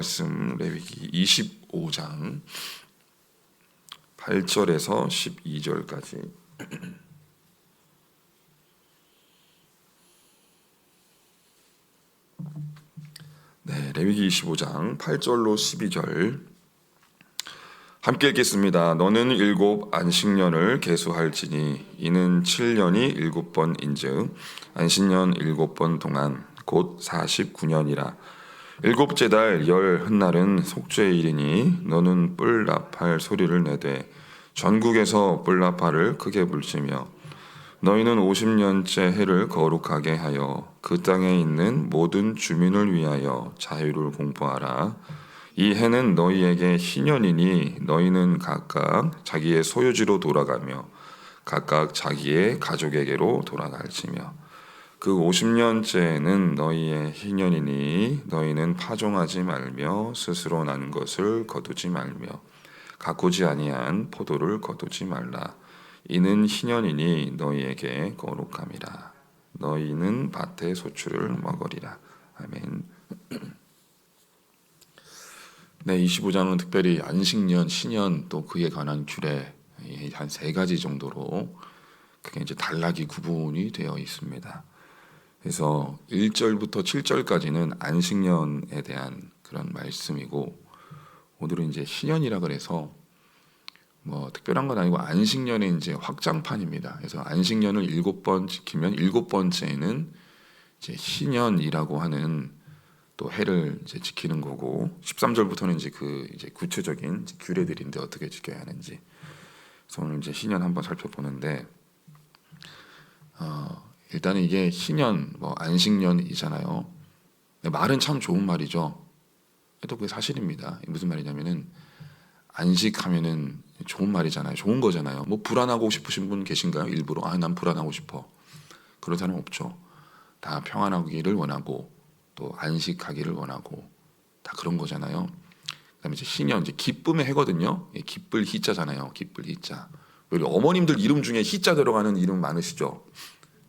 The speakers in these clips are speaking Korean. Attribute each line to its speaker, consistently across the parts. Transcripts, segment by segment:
Speaker 1: 말씀 레위기 25장 8절에서 12절까지. 네, 레위기 25장 8절로 12절 함께 읽겠습니다. 너는 7 안식년을 계수할지니 이는 7년이 7번인즉 안식년 7번 동안 곧 49년이라. 7째 달 열 흔날은 속죄일이니 너는 뿔나팔 소리를 내되 전국에서 뿔나팔을 크게 불지며 너희는 50년째 해를 거룩하게 하여 그 땅에 있는 모든 주민을 위하여 자유를 공포하라. 이 해는 너희에게 희년이니 너희는 각각 자기의 소유지로 돌아가며 각각 자기의 가족에게로 돌아갈지며 그 50년째는 너희의 희년이니 너희는 파종하지 말며 스스로 난 것을 거두지 말며 가꾸지 아니한 포도를 거두지 말라. 이는 희년이니 너희에게 거룩함이라. 너희는 밭의 소출을 먹으리라. 아멘. 네, 25장은 특별히 안식년, 신년 또 그에 관한 규례 한 3가지 정도로 그게 이제 단락이 구분이 되어 있습니다. 그래서 1절부터 7절까지는 안식년에 대한 그런 말씀이고, 오늘은 이제 신년이라 그래서 뭐 특별한 건 아니고 안식년의 이제 확장판입니다. 그래서 안식년을 7번 지키면 7번째는 이제 신년이라고 하는 또 해를 이제 지키는 거고, 13절부터는 이제 그 이제 구체적인 규례들인데 어떻게 지켜야 하는지. 그래서 오늘 이제 신년 한번 살펴보는데, 일단은 이게 신년, 뭐 안식년이잖아요. 말은 참 좋은 말이죠. 또 그게 사실입니다. 무슨 말이냐면은 안식하면은 좋은 말이잖아요. 좋은 거잖아요. 뭐 불안하고 싶으신 분 계신가요? 일부러 난 불안하고 싶어. 그런 사람 없죠. 다 평안하기를 원하고 또 안식하기를 원하고 다 그런 거잖아요. 그다음에 이제 신년, 이제 기쁨의 해거든요. 기쁠 희자잖아요. 기쁠 희자. 우리 어머님들 이름 중에 희자 들어가는 이름 많으시죠?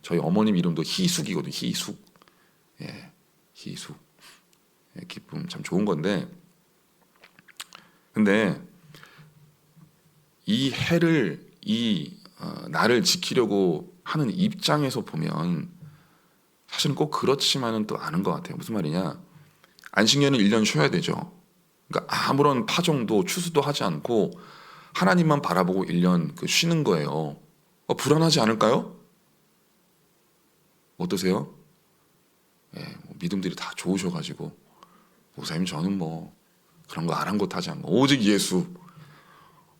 Speaker 1: 저희 어머님 이름도 희숙이거든요. 희숙. 희숙. 기쁨 참 좋은 건데, 근데 이 해를 날을 지키려고 하는 입장에서 보면 사실은 꼭 그렇지만은 또 않은 것 같아요. 무슨 말이냐? 안식년은 1년 쉬어야 되죠. 그러니까 아무런 파종도 추수도 하지 않고 하나님만 바라보고 1년 쉬는 거예요. 불안하지 않을까요? 어떠세요? 뭐 믿음들이 다 좋으셔가지고 목사님 저는 뭐 그런 거 아랑곳하지 않고 오직 예수,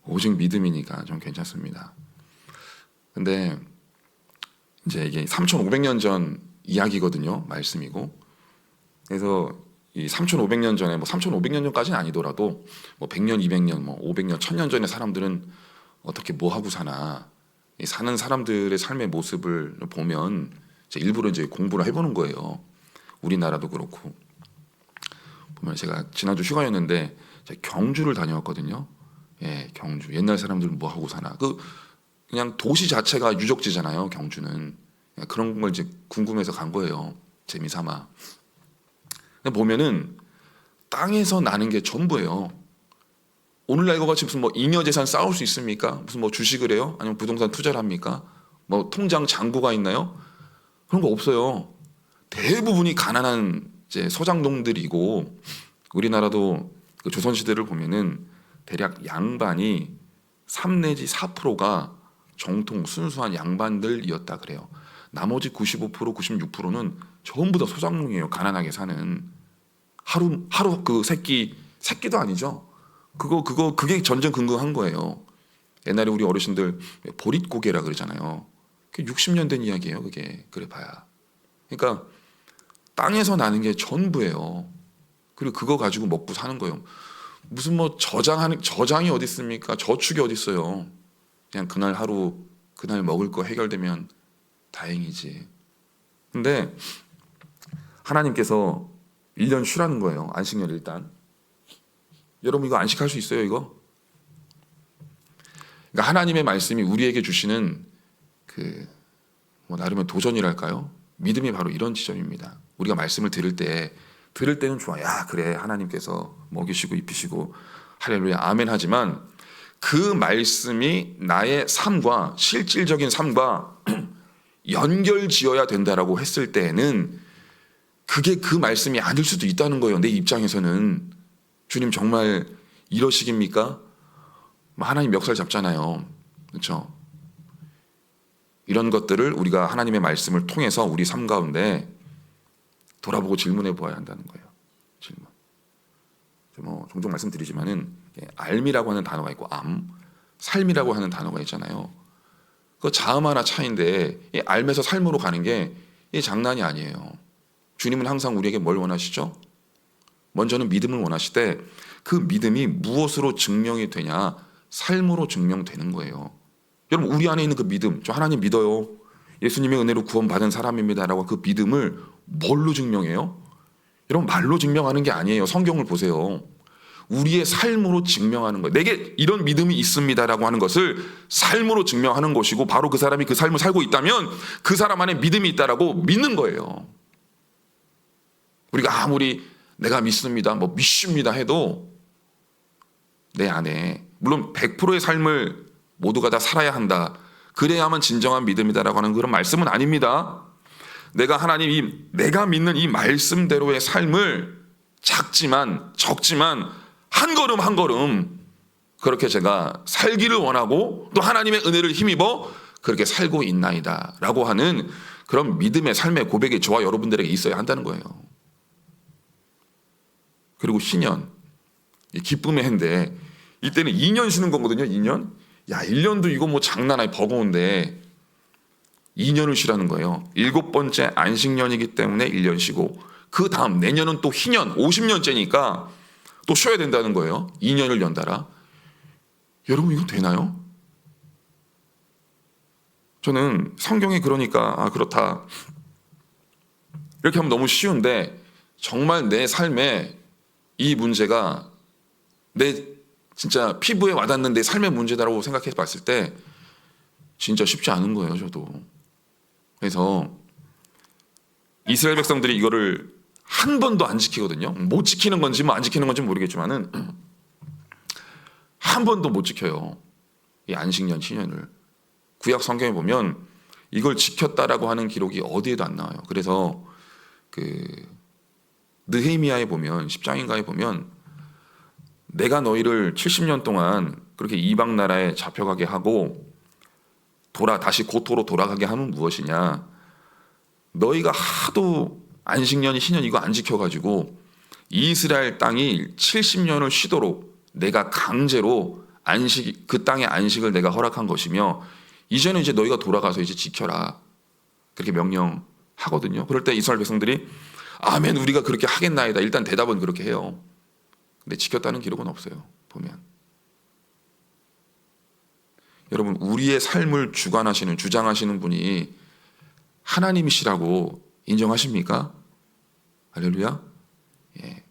Speaker 1: 오직 믿음이니까 좀 괜찮습니다. 근데 이제 이게 3,500년 전 이야기거든요. 말씀이고. 그래서 이 3,500년 전에, 뭐 3,500년 전까지는 아니더라도 뭐 100년, 200년, 뭐 500년, 1000년 전의 사람들은 어떻게 뭐 하고 사나, 이 사는 사람들의 삶의 모습을 보면 일부러 이제 공부를 해보는 거예요. 우리나라도 그렇고. 보면 제가 지난주 휴가였는데 경주를 다녀왔거든요. 경주. 옛날 사람들은 뭐 하고 사나. 그냥 도시 자체가 유적지잖아요. 경주는. 그런 걸 이제 궁금해서 간 거예요. 재미삼아. 근데 보면은 땅에서 나는 게 전부예요. 오늘날 이거 같이 무슨 뭐 잉여재산 쌓을 수 있습니까? 무슨 뭐 주식을 해요? 아니면 부동산 투자를 합니까? 뭐 통장 잔고가 있나요? 그런 거 없어요. 대부분이 가난한 이제 소장농들이고, 우리나라도 그 조선시대를 보면은 대략 양반이 3 내지 4%가 정통 순수한 양반들이었다 그래요. 나머지 95%, 96%는 전부 다 소장농이에요. 가난하게 사는. 하루 그 새끼도 아니죠. 그게 전전긍긍한 거예요. 옛날에 우리 어르신들 보릿고개라 그러잖아요. 그게 60년 된 이야기예요. 그게 그래 봐야. 그러니까 땅에서 나는 게 전부예요. 그리고 그거 가지고 먹고 사는 거예요. 무슨 뭐 저장이 어디 있습니까? 저축이 어디 있어요? 그냥 그날 하루 그날 먹을 거 해결되면 다행이지. 근데 하나님께서 1년 쉬라는 거예요. 안식년 일단. 여러분 이거 안식할 수 있어요, 이거? 그러니까 하나님의 말씀이 우리에게 주시는 뭐 나름의 도전이랄까요? 믿음이 바로 이런 지점입니다. 우리가 말씀을 들을 때 들을 때는 좋아. 야, 그래. 하나님께서 먹이시고 입히시고 할렐루야 아멘 하지만 그 말씀이 나의 삶과 실질적인 삶과 연결지어야 된다라고 했을 때에는 그게 그 말씀이 아닐 수도 있다는 거예요. 내 입장에서는. 주님 정말 이러시깁니까? 하나님 멱살 잡잖아요. 그렇죠? 이런 것들을 우리가 하나님의 말씀을 통해서 우리 삶 가운데 돌아보고 질문해 보아야 한다는 거예요. 질문. 종종 말씀드리지만은 알미라고 하는 단어가 있고 삶이라고 하는 단어가 있잖아요. 그 자음 하나 차이인데 이 알면서 삶으로 가는 게 장난이 아니에요. 주님은 항상 우리에게 뭘 원하시죠? 먼저는 믿음을 원하시되 그 믿음이 무엇으로 증명이 되냐? 삶으로 증명되는 거예요. 여러분 우리 안에 있는 그 믿음, 저 하나님 믿어요. 예수님의 은혜로 구원받은 사람입니다라고 그 믿음을 뭘로 증명해요? 여러분 말로 증명하는 게 아니에요. 성경을 보세요. 우리의 삶으로 증명하는 거예요. 내게 이런 믿음이 있습니다라고 하는 것을 삶으로 증명하는 것이고 바로 그 사람이 그 삶을 살고 있다면 그 사람 안에 믿음이 있다라고 믿는 거예요. 우리가 아무리 내가 믿습니다, 믿습니다 해도 내 안에 물론 100%의 삶을 모두가 다 살아야 한다. 그래야만 진정한 믿음이다라고 하는 그런 말씀은 아닙니다. 내가 내가 믿는 이 말씀대로의 삶을 적지만 한 걸음 한 걸음 그렇게 제가 살기를 원하고 또 하나님의 은혜를 힘입어 그렇게 살고 있나이다 라고 하는 그런 믿음의 삶의 고백이 저와 여러분들에게 있어야 한다는 거예요. 그리고 신년, 기쁨의 해인데 이때는 2년 쉬는 거거든요. 2년? 야, 1년도 이거 장난 아니 버거운데 2년을 쉬라는 거예요. 7번째 안식년이기 때문에 1년 쉬고 그 다음 내년은 또 희년 50년째니까 또 쉬어야 된다는 거예요. 2년을 연달아. 여러분 이거 되나요? 저는 성경에 그러니까 그렇다 이렇게 하면 너무 쉬운데 정말 내 삶에 이 문제가 내 진짜 피부에 와닿는 내 삶의 문제다라고 생각해 봤을 때 진짜 쉽지 않은 거예요. 저도. 그래서 이스라엘 백성들이 이거를 한 번도 안 지키거든요. 못 지키는 건지 안 지키는 건지 모르겠지만은 한 번도 못 지켜요. 이 안식년, 신년을. 구약 성경에 보면 이걸 지켰다라고 하는 기록이 어디에도 안 나와요. 그래서 느헤미야에 보면 10장인가에 보면 내가 너희를 70년 동안 그렇게 이방 나라에 잡혀가게 하고 다시 고토로 돌아가게 하면 무엇이냐? 너희가 하도 안식년, 신년 이거 안 지켜가지고 이스라엘 땅이 70년을 쉬도록 내가 강제로 그 땅의 안식을 내가 허락한 것이며 이제는 이제 너희가 돌아가서 이제 지켜라. 그렇게 명령하거든요. 그럴 때 이스라엘 백성들이 아멘 우리가 그렇게 하겠나이다. 일단 대답은 그렇게 해요. 근데 지켰다는 기록은 없어요. 보면. 여러분 우리의 삶을 주장하시는 분이 하나님이시라고 인정하십니까? 할렐루야. 예.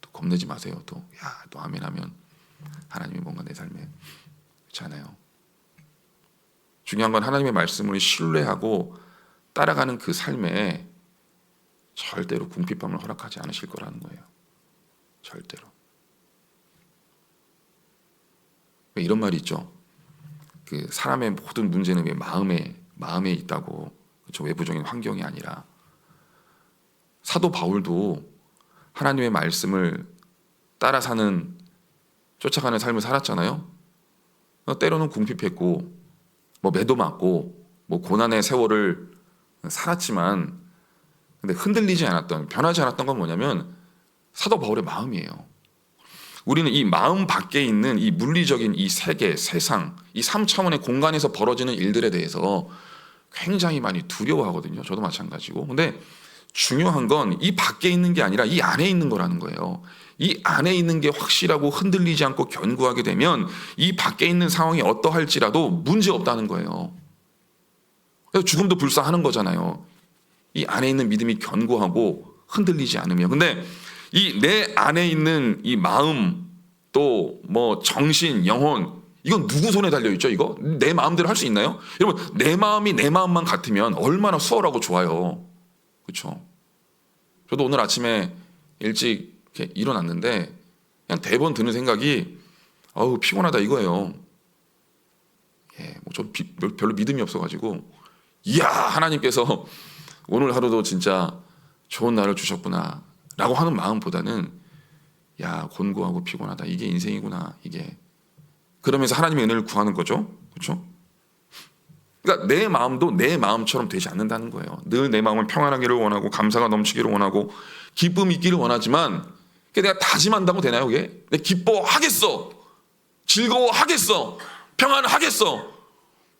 Speaker 1: 또 겁내지 마세요. 또 아멘하면 하나님이 뭔가 내 삶에 그렇지 않아요. 중요한 건 하나님의 말씀을 신뢰하고 따라가는 그 삶에 절대로 궁핍함을 허락하지 않으실 거라는 거예요. 절대로. 이런 말이 있죠. 그 사람의 모든 문제는 왜 마음에 있다고. 그렇죠? 외부적인 환경이 아니라. 사도 바울도 하나님의 말씀을 따라 쫓아가는 삶을 살았잖아요. 때로는 궁핍했고 매도 맞고 고난의 세월을 살았지만 근데 흔들리지 않았던 변하지 않았던 건 뭐냐면 사도 바울의 마음이에요. 우리는 이 마음 밖에 있는 이 물리적인 이 세계, 세상, 이 3차원의 공간에서 벌어지는 일들에 대해서 굉장히 많이 두려워하거든요. 저도 마찬가지고. 근데 중요한 건 이 밖에 있는 게 아니라 이 안에 있는 거라는 거예요. 이 안에 있는 게 확실하고 흔들리지 않고 견고하게 되면 이 밖에 있는 상황이 어떠할지라도 문제 없다는 거예요. 그래서 죽음도 불사하는 거잖아요. 이 안에 있는 믿음이 견고하고 흔들리지 않으면. 근데 이 내 안에 있는 이 마음 또 정신, 영혼 이건 누구 손에 달려있죠? 이거? 내 마음대로 할 수 있나요? 여러분 내 마음이 내 마음만 같으면 얼마나 수월하고 좋아요. 그렇죠? 저도 오늘 아침에 일찍 이렇게 일어났는데 그냥 대번 드는 생각이 어우 피곤하다 이거예요. 예, 뭐좀 별로 믿음이 없어가지고 이야 하나님께서 오늘 하루도 진짜 좋은 날을 주셨구나라고 하는 마음보다는 야 곤고하고 피곤하다 이게 인생이구나 이게 그러면서 하나님의 은혜를 구하는 거죠, 그렇죠? 그러니까 내 마음도 내 마음처럼 되지 않는다는 거예요. 늘 내 마음은 평안하기를 원하고 감사가 넘치기를 원하고 기쁨이 있기를 원하지만 내가 다짐한다고 되나요? 그게 내가 기뻐하겠어, 즐거워하겠어, 평안하겠어.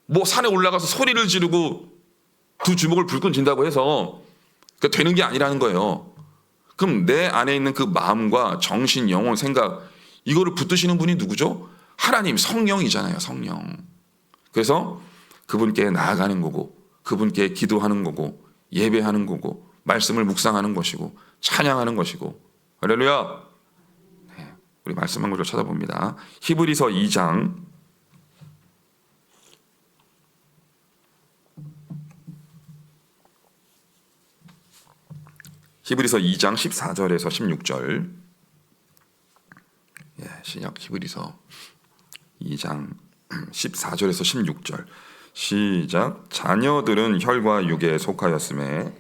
Speaker 1: 뭐 산에 올라가서 소리를 지르고 두 주먹을 불끈 쥔다고 해서 되는 게 아니라는 거예요. 그럼 내 안에 있는 그 마음과 정신, 영혼, 생각 이거를 붙드시는 분이 누구죠? 하나님, 성령이잖아요. 성령. 그래서 그분께 나아가는 거고 그분께 기도하는 거고 예배하는 거고 말씀을 묵상하는 것이고 찬양하는 것이고 할렐루야. 네, 우리 말씀 한 구절 찾아봅니다. 히브리서 2장 14절에서 16절. 예, 신약 히브리서 2장 14절에서 16절. 시작. 자녀들은 혈과 육에 속하였음에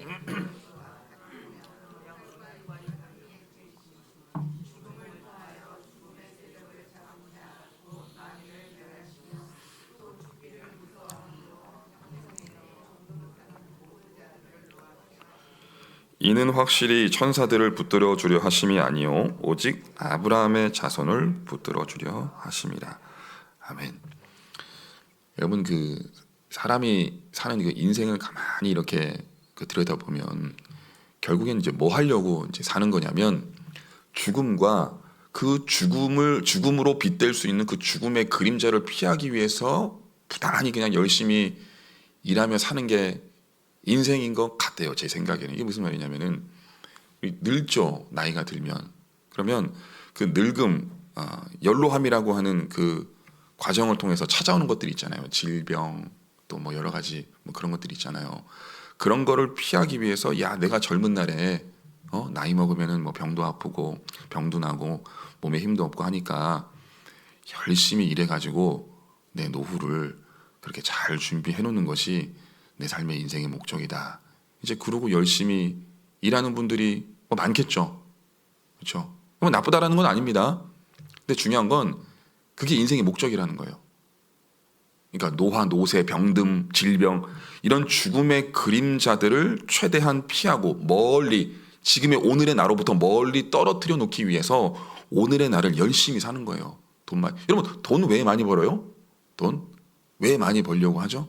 Speaker 1: 이는 확실히 천사들을 붙들어 주려 하심이 아니요 오직 아브라함의 자손을 붙들어 주려 하심이라. 아멘. 여러분 그 사람이 사는 그 인생을 가만히 이렇게 들여다 보면 결국엔 이제 뭐 하려고 이제 사는 거냐면 죽음과 그 죽음으로 빗댈 수 있는 그 죽음의 그림자를 피하기 위해서 부단히 그냥 열심히 일하며 사는 게 인생인 것 같아요. 제 생각에는. 이게 무슨 말이냐면은 늙죠. 나이가 들면. 그러면 그 늙음, 연로함이라고 하는 그 과정을 통해서 찾아오는 것들이 있잖아요. 질병 또 뭐 여러 가지 뭐 그런 것들이 있잖아요. 그런 거를 피하기 위해서 야 내가 젊은 날에 나이 먹으면은 뭐 병도 아프고 병도 나고 몸에 힘도 없고 하니까 열심히 일해가지고 내 노후를 그렇게 잘 준비해 놓는 것이 내 삶의 인생의 목적이다. 이제 그러고 열심히 일하는 분들이 뭐 많겠죠. 그렇죠? 뭐 나쁘다라는 건 아닙니다. 근데 중요한 건 그게 인생의 목적이라는 거예요. 그러니까 노화, 노쇠, 병듦, 질병 이런 죽음의 그림자들을 최대한 피하고 멀리 지금의 오늘의 나로부터 멀리 떨어뜨려 놓기 위해서 오늘의 나를 열심히 사는 거예요. 여러분 돈 왜 많이 벌어요? 돈 왜 많이 벌려고 하죠?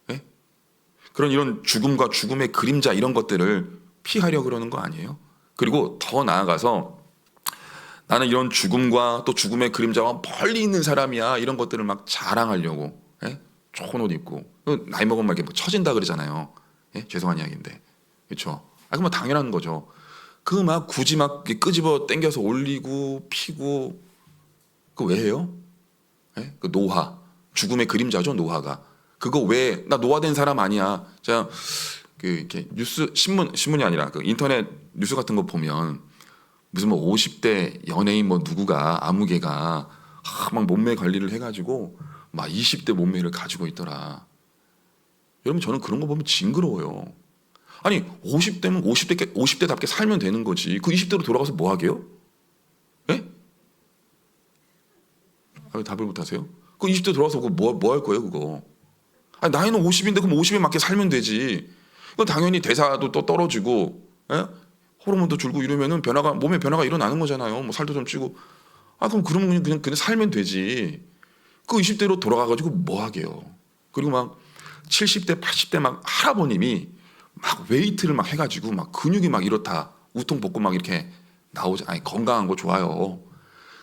Speaker 1: 네? 이런 죽음과 죽음의 그림자 이런 것들을 피하려고 그러는 거 아니에요? 그리고 더 나아가서 나는 이런 죽음과 또 죽음의 그림자와 멀리 있는 사람이야 이런 것들을 막 자랑하려고 좋은 옷 입고 나이 먹으면 막 이렇게 뭐 처진다 그러잖아요. 죄송한 이야기인데 그렇죠? 그건 당연한 거죠. 그 막 굳이 막 끄집어 당겨서 올리고 피고 그거 왜 해요? 그 노화 죽음의 그림자죠. 노화가 그거 왜 나 노화된 사람 아니야. 자 이렇게 뉴스 신문이 아니라 그 인터넷 뉴스 같은 거 보면 무슨 뭐 50대 연예인 뭐 누구가 아무개가 막 몸매 관리를 해가지고 막 20대 몸매를 가지고 있더라. 여러분 저는 그런 거 보면 징그러워요. 아니 50대면 50대답게 살면 되는 거지. 그 20대로 돌아가서 뭐 하게요? 예? 답을 못 하세요? 그 20대 돌아가서 뭐 할 거예요 그거? 아니 나이는 50인데 그럼 50에 맞게 살면 되지. 그 당연히 대사도 또 떨어지고 호르몬도 줄고 이러면은 몸에 변화가 일어나는 거잖아요. 뭐 살도 좀 찌고. 그럼 그러면 그냥 살면 되지. 그 20대로 돌아가가지고 뭐 하게요. 그리고 막 70대, 80대 막 할아버님이 막 웨이트를 막 해가지고 막 근육이 막 이렇다 우통 벗고 막 이렇게 나오지. 아니 건강한 거 좋아요.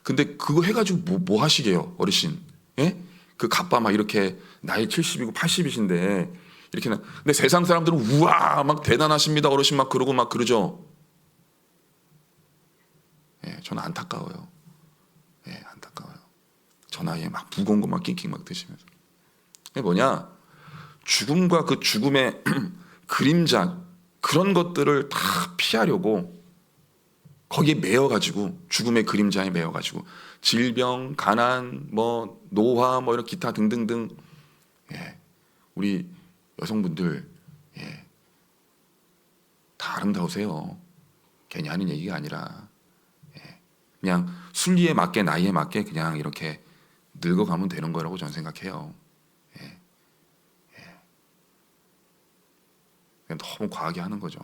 Speaker 1: 근데 그거 해가지고 뭐 하시게요, 어르신? 예? 그 가빠 막 이렇게 나이 70이고 80이신데 이렇게 근데 세상 사람들은 우와 막 대단하십니다 어르신 막 그러고 막 그러죠. 저는 안타까워요. 안타까워요. 저 나이에 막 무거운 거 막 낑낑 막 드시면서. 이게 뭐냐? 죽음과 그 죽음의 그림자 그런 것들을 다 피하려고 거기에 매여가지고 죽음의 그림자에 매여가지고 질병, 가난, 뭐 노화, 뭐 이런 기타 등등등. 우리 여성분들 다 아름다우세요. 괜히 하는 얘기가 아니라 그냥 순리에 맞게 나이에 맞게 그냥 이렇게 늙어가면 되는 거라고 저는 생각해요. 그냥 너무 과하게 하는 거죠.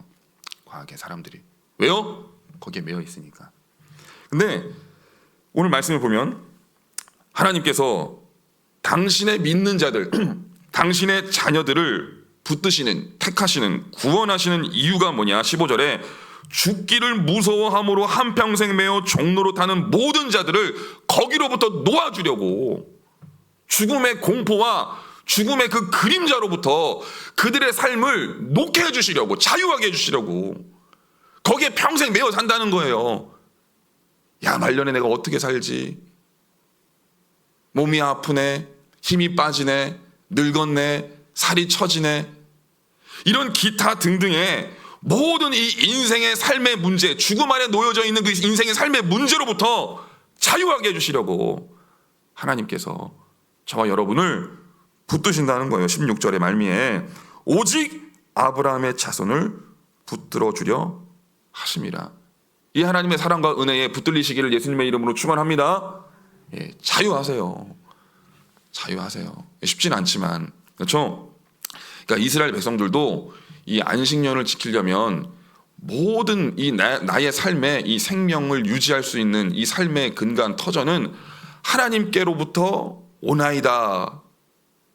Speaker 1: 과하게 사람들이. 왜요? 거기에 매여 있으니까. 근데 오늘 말씀을 보면 하나님께서 당신의 믿는 자들, 당신의 자녀들을 붙드시는, 택하시는, 구원하시는 이유가 뭐냐? 15절에 죽기를 무서워함으로 한평생 매어 종로로 타는 모든 자들을 거기로부터 놓아주려고, 죽음의 공포와 죽음의 그 그림자로부터 그들의 삶을 놓게 해주시려고, 자유하게 해주시려고, 거기에 평생 매어 산다는 거예요. 야, 말년에 내가 어떻게 살지? 몸이 아프네, 힘이 빠지네, 늙었네, 살이 처지네, 이런 기타 등등의 모든 이 인생의 삶의 문제, 죽음 안에 놓여져 있는 그 인생의 삶의 문제로부터 자유하게 해주시려고 하나님께서 저와 여러분을 붙드신다는 거예요. 16절의 말미에 오직 아브라함의 자손을 붙들어 주려 하심이라. 이 하나님의 사랑과 은혜에 붙들리시기를 예수님의 이름으로 축원합니다. 자유하세요. 자유하세요. 쉽진 않지만, 그렇죠? 그러니까 이스라엘 백성들도 이 안식년을 지키려면 모든 이 나의 삶의 이 생명을 유지할 수 있는 이 삶의 근간 터전은 하나님께로부터 오나이다,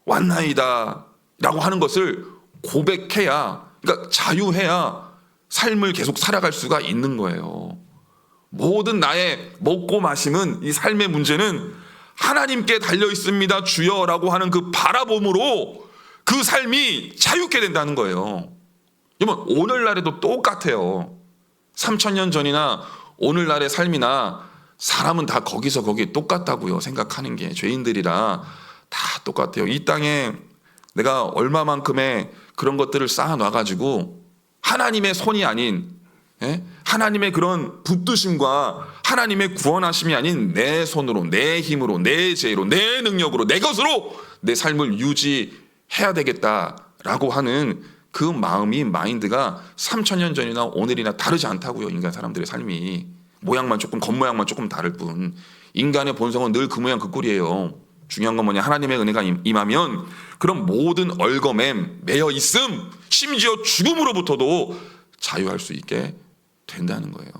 Speaker 1: 왔나이다 라고 하는 것을 고백해야, 그러니까 자유해야 삶을 계속 살아갈 수가 있는 거예요. 모든 나의 먹고 마심은, 이 삶의 문제는 하나님께 달려 있습니다 주여라고 하는 그 바라봄으로 그 삶이 자유케 된다는 거예요. 여러분, 오늘날에도 똑같아요. 3000년 전이나 오늘날의 삶이나 사람은 다 거기서 거기 똑같다고요. 생각하는 게 죄인들이라 다 똑같아요. 이 땅에 내가 얼마만큼의 그런 것들을 쌓아놔가지고 하나님의 손이 아닌, 하나님의 그런 붙드심과 하나님의 구원하심이 아닌 내 손으로, 내 힘으로, 내 죄로, 내 능력으로, 내 것으로 내 삶을 유지해야 되겠다라고 하는 그 마음이, 마인드가 3000년 전이나 오늘이나 다르지 않다고요. 인간 사람들의 삶이 모양만 조금, 겉모양만 조금 다를 뿐 인간의 본성은 늘 그 모양 그 꼴이에요. 중요한 건 뭐냐? 하나님의 은혜가 임하면 그런 모든 얼거맴, 매여 있음, 심지어 죽음으로부터도 자유할 수 있게 된다는 거예요.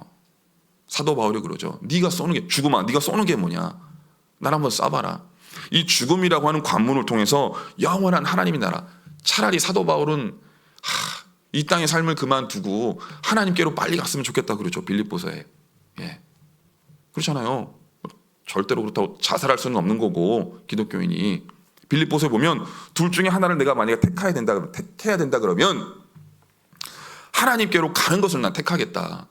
Speaker 1: 사도 바울이 그러죠. 네가 쏘는 게, 죽음아, 네가 쏘는 게 뭐냐? 날 한번 쏴봐라. 이 죽음이라고 하는 관문을 통해서 영원한 하나님의 나라. 차라리 사도 바울은 이 땅의 삶을 그만두고 하나님께로 빨리 갔으면 좋겠다 그러죠. 빌립보서에. 그렇잖아요. 절대로 그렇다고 자살할 수는 없는 거고, 기독교인이. 빌립보서에 보면 둘 중에 하나를 내가 만약에 택해야 된다 그러면 하나님께로 가는 것을 난 택하겠다.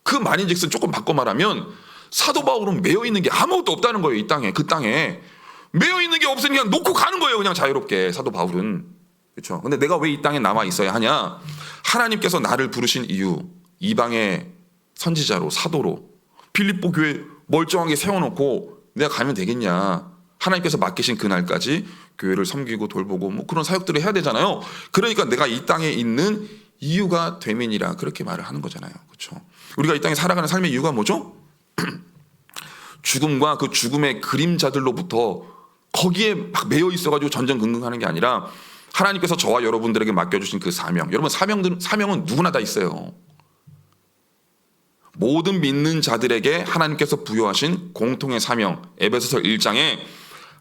Speaker 1: 그 말인즉슨 조금 바꿔 말하면 사도 바울은 매여 있는 게 아무것도 없다는 거예요. 이 땅에, 그 땅에 매여 있는 게 없으니 그냥 놓고 가는 거예요. 그냥 자유롭게. 사도 바울은. 그렇죠. 근데 내가 왜 이 땅에 남아 있어야 하냐? 하나님께서 나를 부르신 이유, 이방의 선지자로, 사도로 빌립보 교회 멀쩡하게 세워놓고 내가 가면 되겠냐? 하나님께서 맡기신 그날까지 교회를 섬기고 돌보고 뭐 그런 사역들을 해야 되잖아요. 그러니까 내가 이 땅에 있는 이유가 됨이니라, 그렇게 말을 하는 거잖아요. 그렇죠? 우리가 이 땅에 살아가는 삶의 이유가 뭐죠? 죽음과 그 죽음의 그림자들로부터 거기에 막 매여 있어가지고 전전긍긍하는 게 아니라 하나님께서 저와 여러분들에게 맡겨주신 그 사명. 여러분, 사명은 누구나 다 있어요. 모든 믿는 자들에게 하나님께서 부여하신 공통의 사명, 에베소서 1장에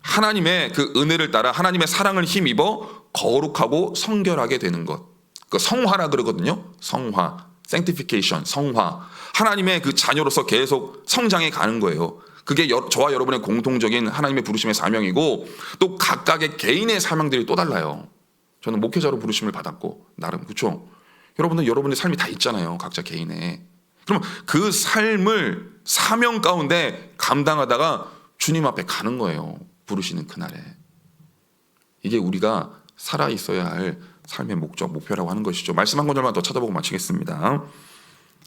Speaker 1: 하나님의 그 은혜를 따라 하나님의 사랑을 힘입어 거룩하고 성결하게 되는 것, 그 성화라 그러거든요. 성화, sanctification, 성화. 하나님의 그 자녀로서 계속 성장해 가는 거예요. 그게 저와 여러분의 공통적인 하나님의 부르심의 사명이고, 또 각각의 개인의 사명들이 또 달라요. 저는 목회자로 부르심을 받았고, 나름, 그렇죠? 여러분의 삶이 다 있잖아요. 각자 개인의. 그럼 그 삶을 사명 가운데 감당하다가 주님 앞에 가는 거예요. 부르시는 그날에. 이게 우리가 살아 있어야 할 삶의 목적, 목표라고 하는 것이죠. 말씀 한 구절만 더 찾아보고 마치겠습니다.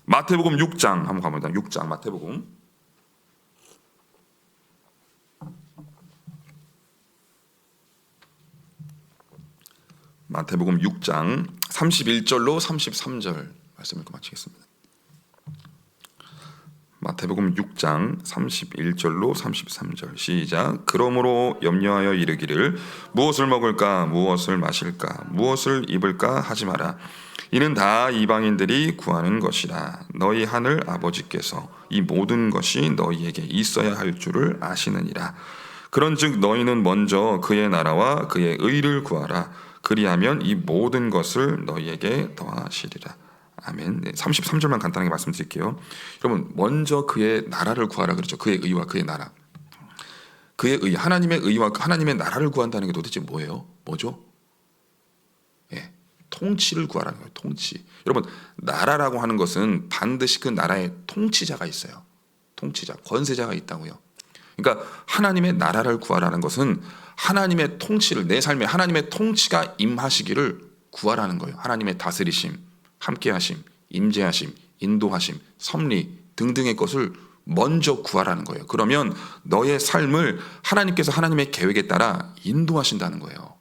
Speaker 1: 마태복음 6장 한번 가봅니다. 6장 마태복음 6장 31절로 33절 말씀 읽고 마치겠습니다. 마태복음 6장 31절로 33절 시작. 그러므로 염려하여 이르기를 무엇을 먹을까 무엇을 마실까 무엇을 입을까 하지 마라. 이는 다 이방인들이 구하는 것이라. 너희 하늘 아버지께서 이 모든 것이 너희에게 있어야 할 줄을 아시느니라. 그런즉 너희는 먼저 그의 나라와 그의 의를 구하라. 그리하면 이 모든 것을 너희에게 더하시리라. 아멘. 33절만 간단하게 말씀드릴게요. 여러분, 먼저 그의 나라를 구하라 그러죠. 그의 의와 그의 나라. 그의 의, 하나님의 의와 하나님의 나라를 구한다는 게 도대체 뭐예요? 뭐죠? 예, 통치를 구하라는 거예요. 통치. 여러분, 나라라고 하는 것은 반드시 그 나라의 통치자가 있어요. 통치자, 권세자가 있다고요. 그러니까 하나님의 나라를 구하라는 것은 하나님의 통치를, 내 삶에 하나님의 통치가 임하시기를 구하라는 거예요. 하나님의 다스리심, 함께하심, 임재하심, 인도하심, 섭리 등등의 것을 먼저 구하라는 거예요. 그러면 너의 삶을 하나님께서 하나님의 계획에 따라 인도하신다는 거예요.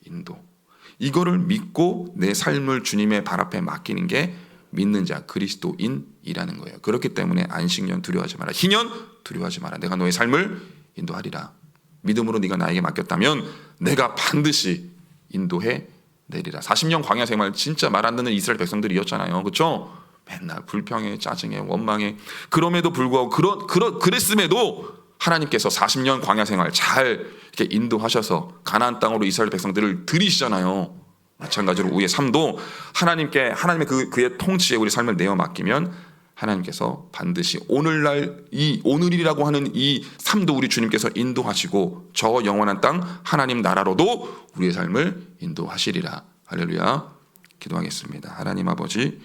Speaker 1: 인도. 이거를 믿고 내 삶을 주님의 발 앞에 맡기는 게 믿는 자, 그리스도인이라는 거예요. 그렇기 때문에 안식년 두려워하지 마라. 희년 두려워하지 마라. 내가 너의 삶을 인도하리라. 믿음으로 네가 나에게 맡겼다면 내가 반드시 인도해 내리라. 40년 광야 생활 진짜 말 안 듣는 이스라엘 백성들이었잖아요. 그렇죠? 맨날 불평해, 짜증해, 원망해. 그럼에도 불구하고 그랬음에도 하나님께서 40년 광야 생활 잘 이렇게 인도하셔서 가나안 땅으로 이스라엘 백성들을 들이시잖아요. 마찬가지로 우리의 삶도 하나님의 그의 통치에 우리 삶을 내어 맡기면 하나님께서 반드시 오늘이라고 하는 이 삶도 우리 주님께서 인도하시고 저 영원한 땅 하나님 나라로도 우리의 삶을 인도하시리라. 할렐루야. 기도하겠습니다. 하나님 아버지,